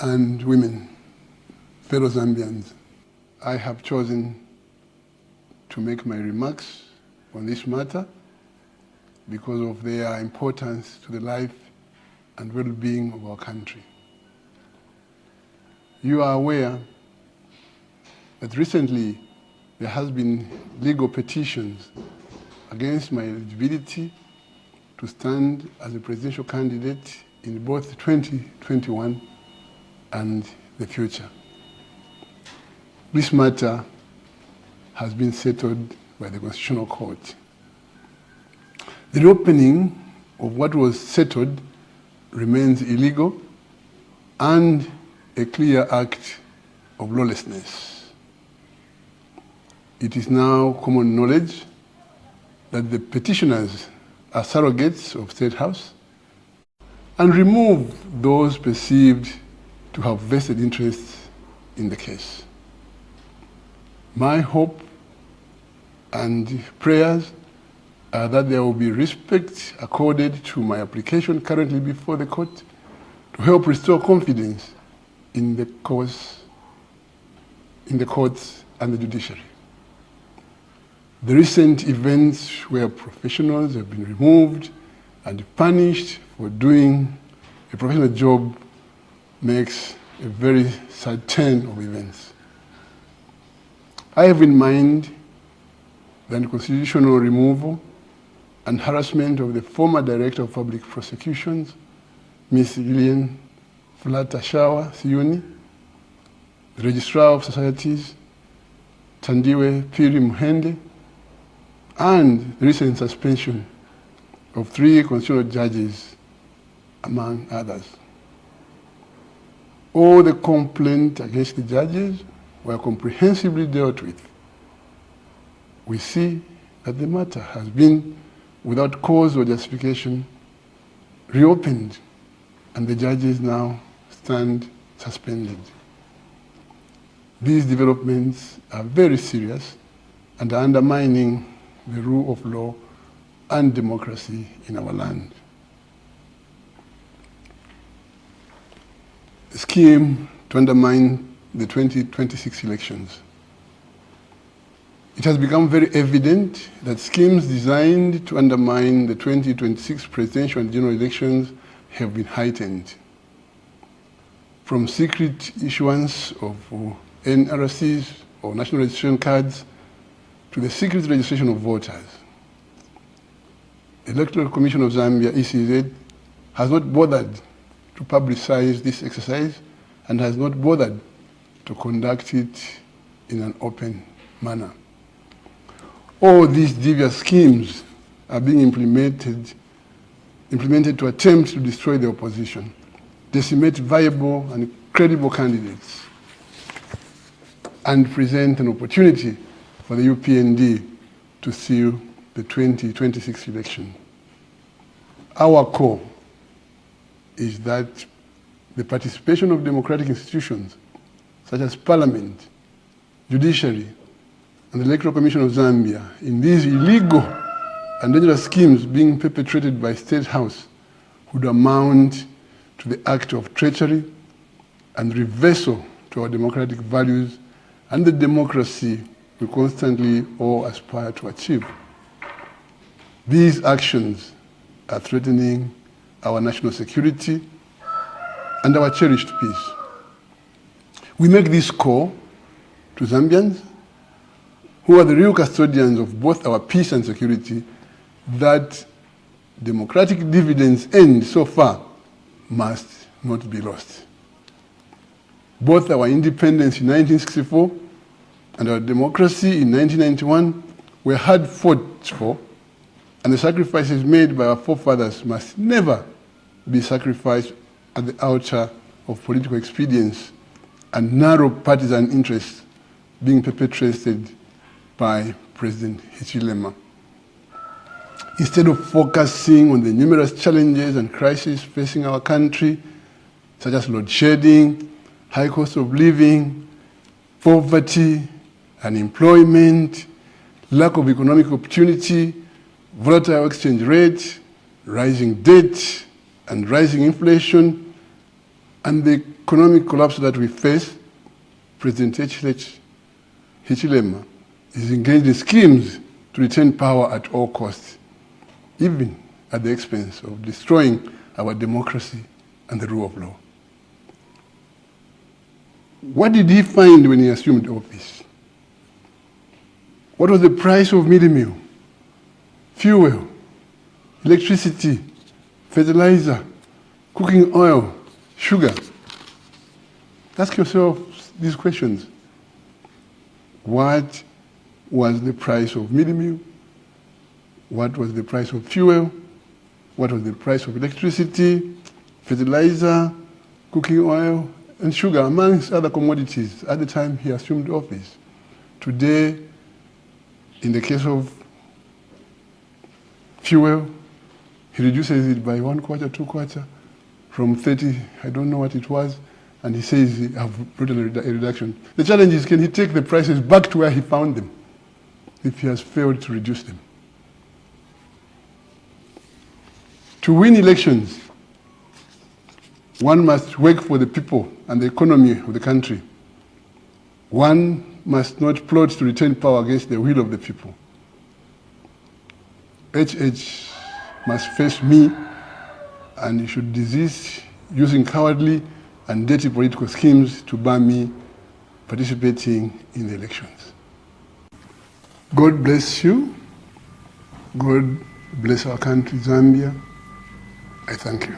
and women, fellow Zambians, I have chosen to make my remarks on this matter because of their importance to the life and well-being of our country. You are aware that recently there has been legal petitions against my eligibility to stand as a presidential candidate in both 2021 and the future. This matter has been settled by the Constitutional Court. The reopening of what was settled remains illegal and a clear act of lawlessness. It is now common knowledge that the petitioners are surrogates of State House and remove those perceived to have vested interests in the case. My hope and prayers are that there will be respect accorded to my application currently before the court to help restore confidence in the courts and the judiciary. The recent events where professionals have been removed and punished for doing a professional job makes a very sad turn of events. I have in mind the unconstitutional removal and harassment of the former Director of Public Prosecutions, Ms. Lilian Flatashawa Siuni, the Registrar of Societies, Tandiwe Piri Muhende, and the recent suspension of 3 constitutional judges, among others. All the complaints against the judges were comprehensively dealt with. We see that the matter has been, without cause or justification, reopened, and the judges now stand suspended. These developments are very serious and are undermining the rule of law and democracy in our land. A scheme to undermine the 2026 elections. It has become very evident that schemes designed to undermine the 2026 presidential and general elections have been heightened. From secret issuance of NRCs or national registration cards to the secret registration of voters. The Electoral Commission of Zambia, ECZ, has not bothered to publicize this exercise and has not bothered to conduct it in an open manner. All these devious schemes are being implemented to attempt to destroy the opposition, decimate viable and credible candidates, and present an opportunity for the UPND to seal the 2026 election. Our call is that the participation of democratic institutions such as Parliament, Judiciary, and the Electoral Commission of Zambia in these illegal and dangerous schemes being perpetrated by State House would amount to the act of treachery and reversal to our democratic values and the democracy we constantly all aspire to achieve. These actions are threatening our national security and our cherished peace. We make this call to Zambians, who are the real custodians of both our peace and security, that democratic dividends earned so far must not be lost. Both our independence in 1964 and our democracy in 1991 were hard fought for, and the sacrifices made by our forefathers must never be sacrificed at the altar of political expedience and narrow partisan interests being perpetrated by President Hichilema. Instead of focusing on the numerous challenges and crises facing our country, such as load shedding, high cost of living, poverty, unemployment, lack of economic opportunity, volatile exchange rate, rising debt, and rising inflation, and the economic collapse that we face, President Hichilema is engaged in schemes to retain power at all costs, even at the expense of destroying our democracy and the rule of law. What did he find when he assumed office? What was the price of mealie meal, fuel, electricity, fertilizer, cooking oil, sugar? Ask yourself these questions. What was the price of mealie meal? What was the price of fuel? What was the price of electricity, fertilizer, cooking oil, and sugar, amongst other commodities at the time he assumed office? Today, in the case of fuel, he reduces it by 1/4, 2/4, from 30, I don't know what it was, and he says he have brought a reduction. The challenge is, can he take the prices back to where he found them if he has failed to reduce them? To win elections, one must work for the people and the economy of the country. One must not plot to retain power against the will of the people. HH must face me, and he should desist using cowardly and dirty political schemes to bar me participating in the elections. God bless you. God bless our country, Zambia. I thank you.